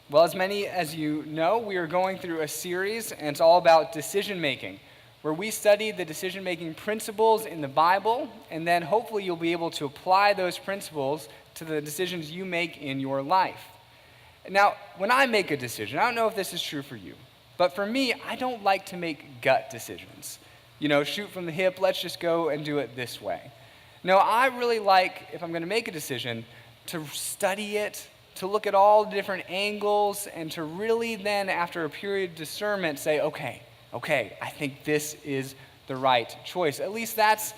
Well, as many as you know, we are going through a series, and it's all about decision making, where we study the decision making principles in the Bible, and then hopefully you'll be able to apply those principles to the decisions you make in your life. Now, when I make a decision, I don't know if this is true for you, but for me, I don't like to make gut decisions. Shoot from the hip, let's just go and do it this way. No, I really like, if I'm going to make a decision, to study it, to look at all the different angles, and to really then, after a period of discernment, say, okay, I think this is the right choice. At least that's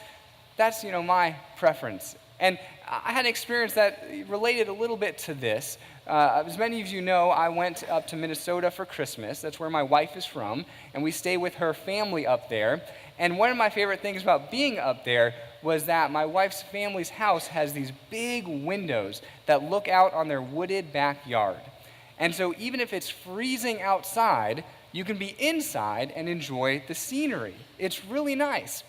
my preference. And I had an experience that related a little bit to this. As many of you know, I went up to Minnesota for Christmas. That's where my wife is from, and we stay with her family up there. And one of my favorite things about being up there was that my wife's family's house has these big windows that look out on their wooded backyard. And so even if it's freezing outside, you can be inside and enjoy the scenery. It's really nice.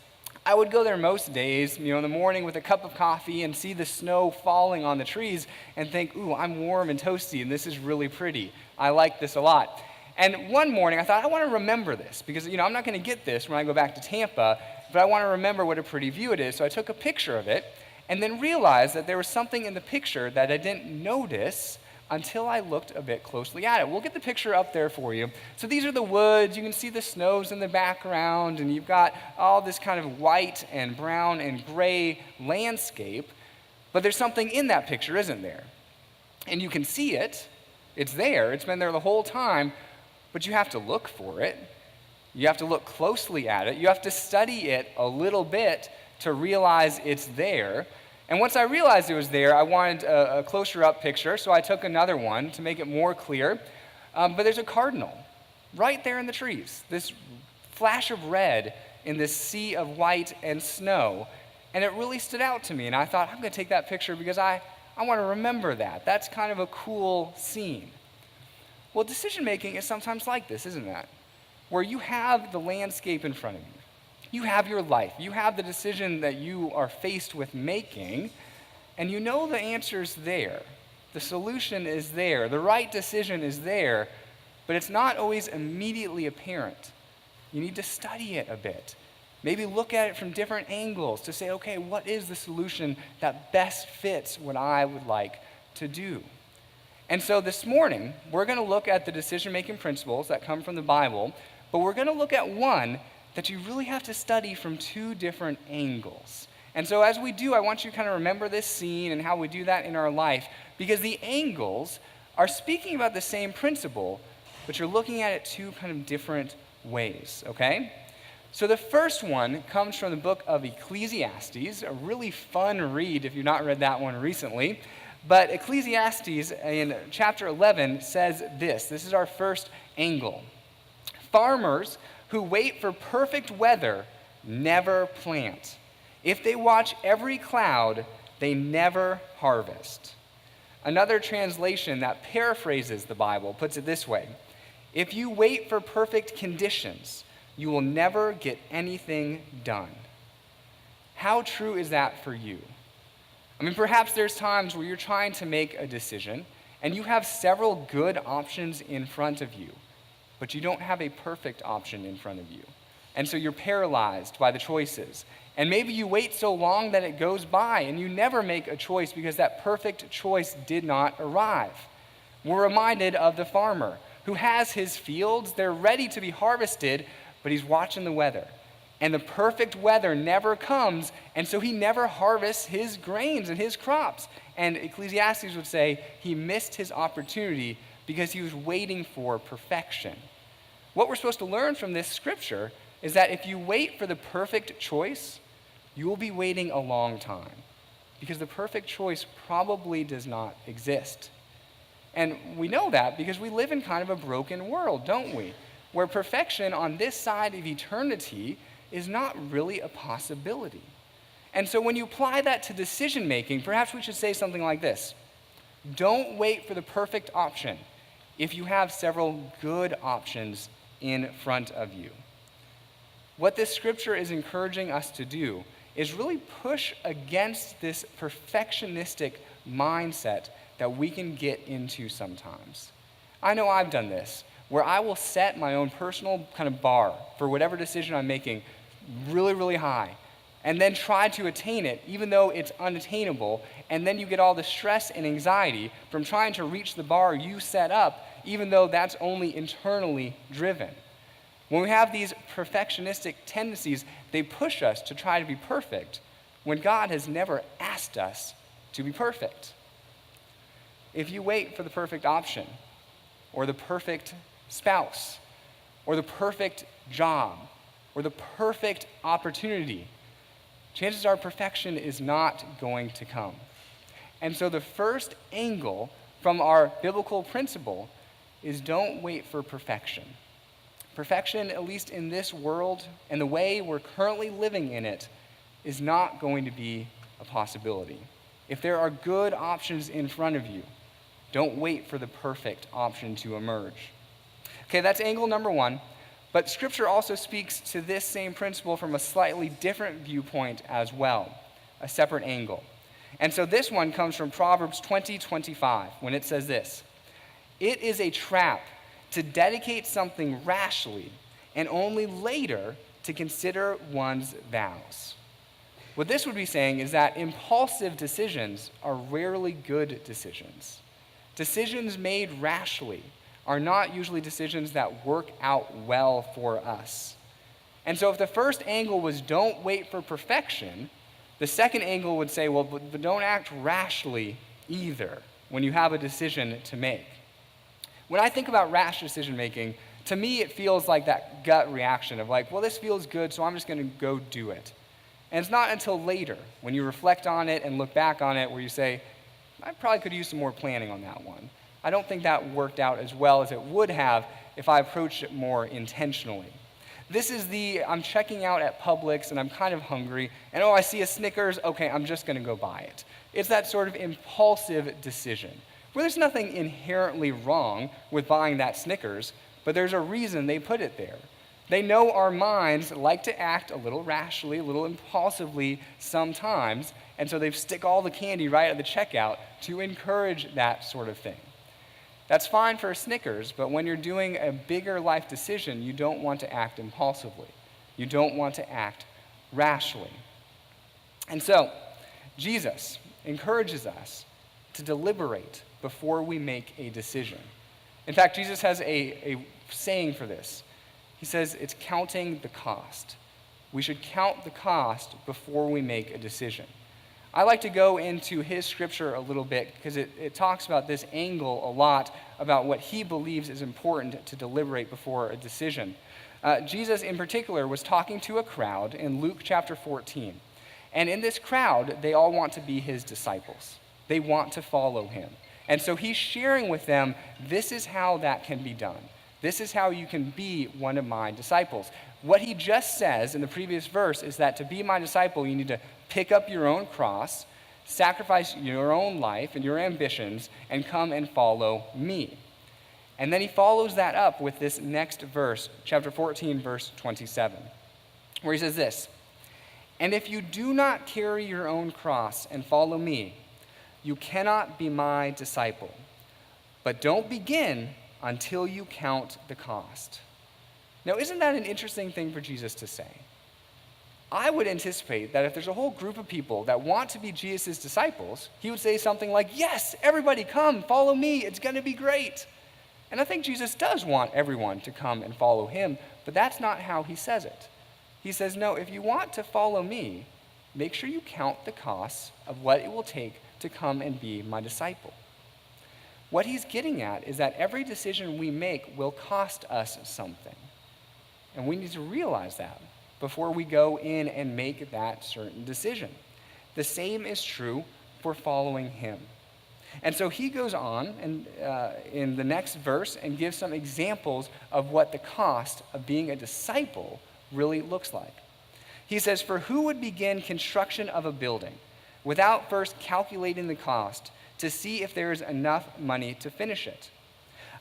I would go there most days, in the morning with a cup of coffee and see the snow falling on the trees and think, ooh, I'm warm and toasty and this is really pretty. I like this a lot. And one morning I thought, I want to remember this because, I'm not going to get this when I go back to Tampa, but I want to remember what a pretty view it is. So I took a picture of it and then realized that there was something in the picture that I didn't notice until I looked a bit closely at it. We'll get the picture up there for you. So these are the woods. You can see the snows in the background, and you've got all this kind of white and brown and gray landscape. But there's something in that picture, isn't there? And you can see it. It's there. It's been there the whole time. But you have to look for it. You have to look closely at it. You have to study it a little bit to realize it's there. And once I realized it was there, I wanted a closer up picture, so I took another one to make it more clear. But there's a cardinal right there in the trees, this flash of red in this sea of white and snow. And it really stood out to me, and I thought, I'm going to take that picture because I want to remember that. That's kind of a cool scene. Well, decision making is sometimes like this, isn't it? Where you have the landscape in front of you. You have your life. You have the decision that you are faced with making, and you know the answer's there. The solution is there. The right decision is there, but it's not always immediately apparent. You need to study it a bit. Maybe look at it from different angles to say, okay, what is the solution that best fits what I would like to do? And so this morning, we're going to look at the decision-making principles that come from the Bible, but we're going to look at one that you really have to study from two different angles. And so as we do, I want you to kind of remember this scene and how we do that in our life, because the angles are speaking about the same principle, but you're looking at it two kind of different ways, okay? So the first one comes from the book of Ecclesiastes, a really fun read if you've not read that one recently. But Ecclesiastes in chapter 11 says this. This is our first angle. Farmers who wait for perfect weather never plant. If they watch every cloud, they never harvest. Another translation that paraphrases the Bible puts it this way. If you wait for perfect conditions, you will never get anything done. How true is that for you? Perhaps there's times where you're trying to make a decision and you have several good options in front of you, but you don't have a perfect option in front of you. And so you're paralyzed by the choices. And maybe you wait so long that it goes by and you never make a choice because that perfect choice did not arrive. We're reminded of the farmer who has his fields, they're ready to be harvested, but he's watching the weather. And the perfect weather never comes, and so he never harvests his grains and his crops. And Ecclesiastes would say he missed his opportunity because he was waiting for perfection. What we're supposed to learn from this scripture is that if you wait for the perfect choice, you will be waiting a long time because the perfect choice probably does not exist. And we know that because we live in kind of a broken world, don't we? Where perfection on this side of eternity is not really a possibility. And so when you apply that to decision making, perhaps we should say something like this. Don't wait for the perfect option if you have several good options in front of you. What this scripture is encouraging us to do is really push against this perfectionistic mindset that we can get into sometimes. I know I've done this, where I will set my own personal kind of bar for whatever decision I'm making really, really high, and then try to attain it, even though it's unattainable, and then you get all the stress and anxiety from trying to reach the bar you set up, even though that's only internally driven. When we have these perfectionistic tendencies, they push us to try to be perfect, when God has never asked us to be perfect. If you wait for the perfect option, or the perfect spouse, or the perfect job, or the perfect opportunity, chances are perfection is not going to come. And so the first angle from our biblical principle is don't wait for perfection. Perfection, at least in this world and the way we're currently living in it, is not going to be a possibility. If there are good options in front of you, don't wait for the perfect option to emerge. Okay, that's angle number one. But Scripture also speaks to this same principle from a slightly different viewpoint as well, a separate angle. And so this one comes from Proverbs 20:25, when it says this: "It is a trap to dedicate something rashly and only later to consider one's vows." What this would be saying is that impulsive decisions are rarely good decisions. Decisions made rashly are not usually decisions that work out well for us. And so if the first angle was don't wait for perfection, the second angle would say, well, but don't act rashly either when you have a decision to make. When I think about rash decision making, to me it feels like that gut reaction of like, well, this feels good, so I'm just going to go do it. And it's not until later, when you reflect on it and look back on it, where you say, I probably could use some more planning on that one. I don't think that worked out as well as it would have if I approached it more intentionally. This is I'm checking out at Publix and I'm kind of hungry, and I see a Snickers, okay, I'm just going to go buy it. It's that sort of impulsive decision, where there's nothing inherently wrong with buying that Snickers, but there's a reason they put it there. They know our minds like to act a little rashly, a little impulsively sometimes, and so they stick all the candy right at the checkout to encourage that sort of thing. That's fine for a Snickers, but when you're doing a bigger life decision, you don't want to act impulsively. You don't want to act rashly. And so, Jesus encourages us to deliberate before we make a decision. In fact, Jesus has a saying for this. He says it's counting the cost. We should count the cost before we make a decision. I like to go into his scripture a little bit because it talks about this angle a lot, about what he believes is important to deliberate before a decision. Jesus in particular was talking to a crowd in Luke chapter 14. And in this crowd, they all want to be his disciples. They want to follow him. And so he's sharing with them, this is how that can be done. This is how you can be one of my disciples. What he just says in the previous verse is that to be my disciple, you need to pick up your own cross, sacrifice your own life and your ambitions, and come and follow me. And then he follows that up with this next verse, chapter 14, verse 27, where he says this: "And if you do not carry your own cross and follow me, you cannot be my disciple. But don't begin until you count the cost." Now, isn't that an interesting thing for Jesus to say? I would anticipate that if there's a whole group of people that want to be Jesus' disciples, he would say something like, yes, everybody come, follow me, it's going to be great. And I think Jesus does want everyone to come and follow him, but that's not how he says it. He says, no, if you want to follow me, make sure you count the costs of what it will take to come and be my disciple. What he's getting at is that every decision we make will cost us something. And we need to realize that before we go in and make that certain decision. The same is true for following him. And so he goes on and, in the next verse and gives some examples of what the cost of being a disciple really looks like. He says, "For who would begin construction of a building without first calculating the cost to see if there is enough money to finish it?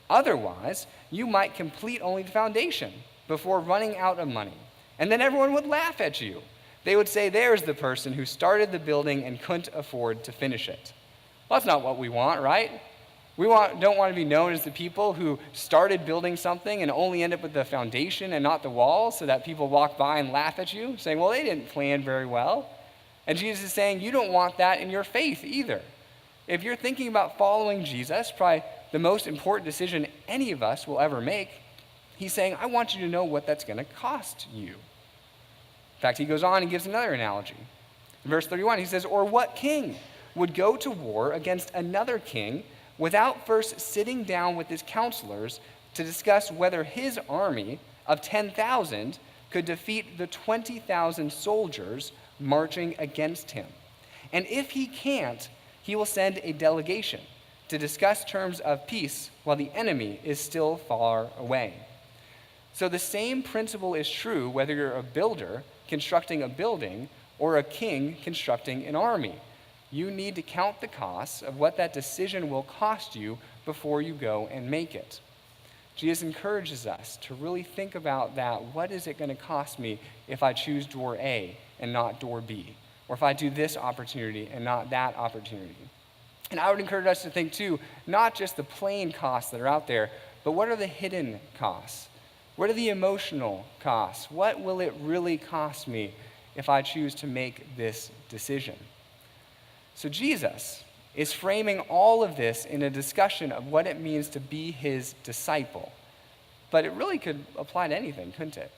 Otherwise, you might complete only the foundation before running out of money. And then everyone would laugh at you. They would say, there's the person who started the building and couldn't afford to finish it." Well, that's not what we want, right? Don't want to be known as the people who started building something and only end up with the foundation and not the walls, so that people walk by and laugh at you, saying, well, they didn't plan very well. And Jesus is saying, you don't want that in your faith either. If you're thinking about following Jesus, probably the most important decision any of us will ever make, he's saying, I want you to know what that's going to cost you. In fact, he goes on and gives another analogy. In verse 31, he says, or what king would go to war against another king without first sitting down with his counselors to discuss whether his army of 10,000 could defeat the 20,000 soldiers marching against him? And if he can't, he will send a delegation to discuss terms of peace while the enemy is still far away. So the same principle is true whether you're a builder constructing a building or a king constructing an army. You need to count the costs of what that decision will cost you before you go and make it. Jesus encourages us to really think about that. What is it going to cost me if I choose door A and not door B? Or if I do this opportunity and not that opportunity? And I would encourage us to think too, not just the plain costs that are out there, but what are the hidden costs? What are the emotional costs? What will it really cost me if I choose to make this decision? So Jesus is framing all of this in a discussion of what it means to be his disciple. But it really could apply to anything, couldn't it?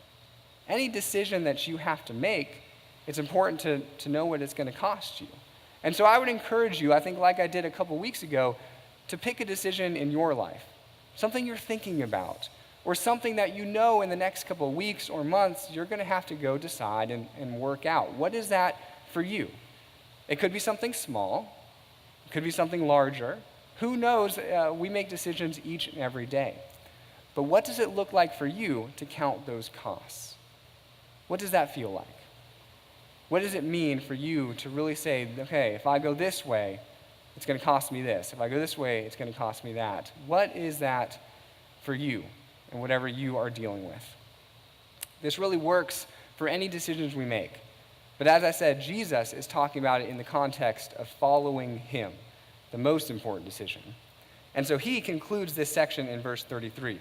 Any decision that you have to make, it's important to know what it's going to cost you. And so I would encourage you, I think like I did a couple weeks ago, to pick a decision in your life, something you're thinking about, or something that you know in the next couple of weeks or months you're going to have to go decide and work out. What is that for you? It could be something small. It could be something larger. Who knows? We make decisions each and every day. But what does it look like for you to count those costs? What does that feel like? What does it mean for you to really say, okay, if I go this way, it's going to cost me this. If I go this way, it's going to cost me that. What is that for you and whatever you are dealing with? This really works for any decisions we make. But as I said, Jesus is talking about it in the context of following him, the most important decision. And so he concludes this section in verse 33,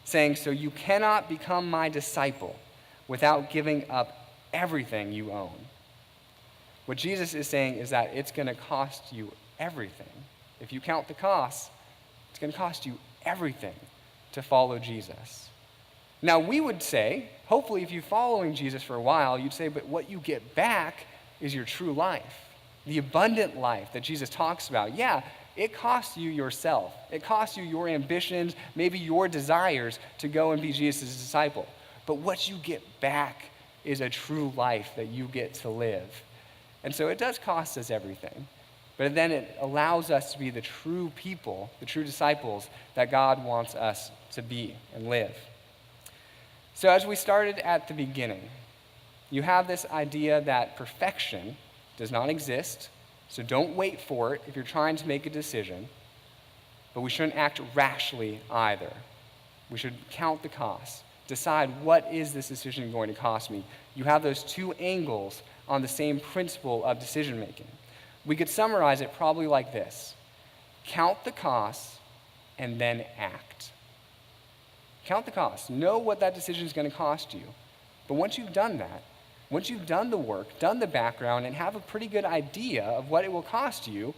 saying, so you cannot become my disciple without giving up everything you own. What Jesus is saying is that it's going to cost you everything. If you count the costs, it's going to cost you everything to follow Jesus. Now, we would say, hopefully if you're following Jesus for a while, you'd say, but what you get back is your true life, the abundant life that Jesus talks about. Yeah, it costs you yourself. It costs you your ambitions, maybe your desires to go and be Jesus' disciple. But what you get back is a true life that you get to live. And so it does cost us everything. But then it allows us to be the true people, the true disciples that God wants us to be and live. So as we started at the beginning, you have this idea that perfection does not exist, so don't wait for it if you're trying to make a decision, but we shouldn't act rashly either. We should count the costs, decide what is this decision going to cost me. You have those two angles on the same principle of decision making. We could summarize it probably like this: count the costs and then act. Count the costs. Know what that decision is going to cost you. But once you've done that, once you've done the work, done the background, and have a pretty good idea of what it will cost you,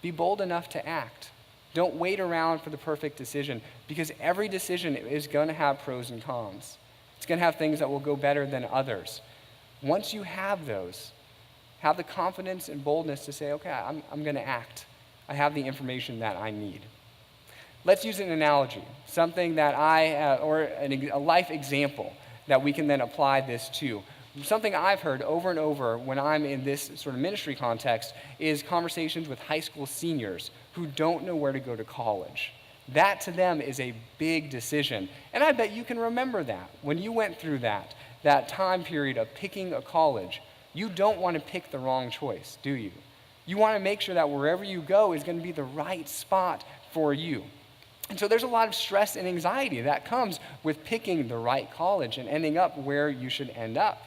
be bold enough to act. Don't wait around for the perfect decision, because every decision is going to have pros and cons. It's going to have things that will go better than others. Once you have those, have the confidence and boldness to say, okay, I'm going to act. I have the information that I need. Let's use an analogy, something that a life example that we can then apply this to. Something I've heard over and over when I'm in this sort of ministry context is conversations with high school seniors who don't know where to go to college. That to them is a big decision. And I bet you can remember that. When you went through that time period of picking a college, you don't want to pick the wrong choice, do you? You want to make sure that wherever you go is going to be the right spot for you. And so there's a lot of stress and anxiety that comes with picking the right college and ending up where you should end up.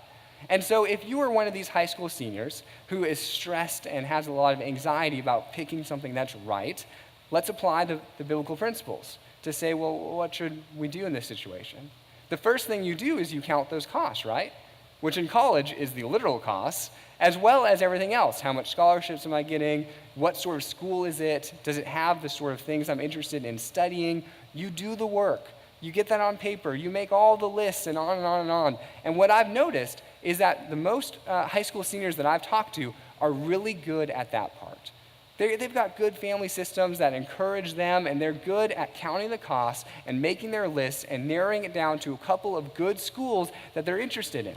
And so if you are one of these high school seniors who is stressed and has a lot of anxiety about picking something that's right, let's apply the biblical principles to say, well, what should we do in this situation? The first thing you do is you count those costs, right? Which in college is the literal costs, as well as everything else. How much scholarships am I getting? What sort of school is it? Does it have the sort of things I'm interested in studying? You do the work. You get that on paper. You make all the lists and on and on and on. And what I've noticed is that the most high school seniors that I've talked to are really good at that part. They've got good family systems that encourage them, and they're good at counting the costs and making their lists and narrowing it down to a couple of good schools that they're interested in.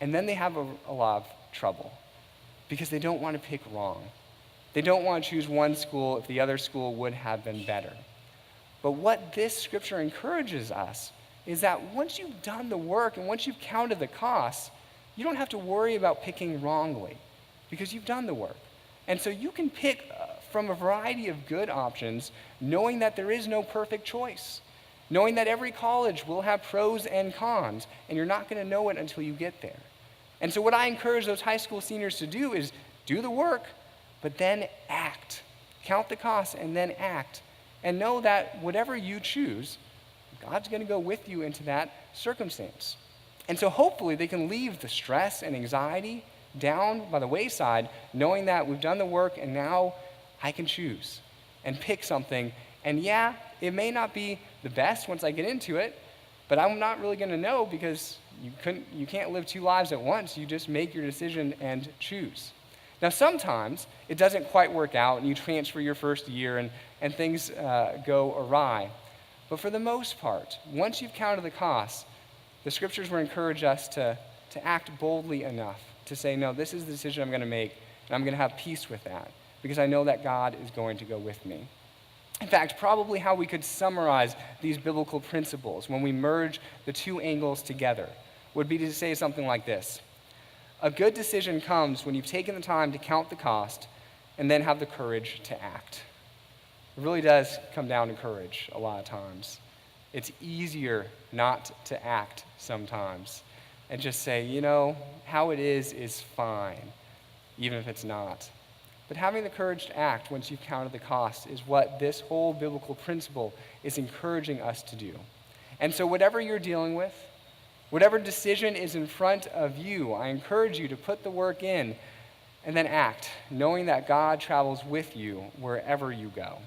And then they have a lot of trouble because they don't want to pick wrong. They don't want to choose one school if the other school would have been better. But what this scripture encourages us is that once you've done the work and once you've counted the costs, you don't have to worry about picking wrongly because you've done the work. And so you can pick from a variety of good options, knowing that there is no perfect choice, knowing that every college will have pros and cons, and you're not going to know it until you get there. And so what I encourage those high school seniors to do is do the work, but then act. Count the costs and then act. And know that whatever you choose, God's going to go with you into that circumstance. And so hopefully they can leave the stress and anxiety down by the wayside, knowing that we've done the work and now I can choose and pick something. And yeah, it may not be the best once I get into it, but I'm not really going to know because you can't live two lives at once. You just make your decision and choose. Now, sometimes it doesn't quite work out and you transfer your first year and things go awry. But for the most part, once you've counted the costs, the scriptures will encourage us to act boldly enough to say, no, this is the decision I'm going to make, and I'm going to have peace with that because I know that God is going to go with me. In fact, probably how we could summarize these biblical principles when we merge the two angles together would be to say something like this. A good decision comes when you've taken the time to count the cost and then have the courage to act. It really does come down to courage a lot of times. It's easier not to act sometimes and just say, you know, how it is fine, even if it's not. But having the courage to act once you've counted the cost is what this whole biblical principle is encouraging us to do. And so whatever you're dealing with, whatever decision is in front of you, I encourage you to put the work in and then act, knowing that God travels with you wherever you go.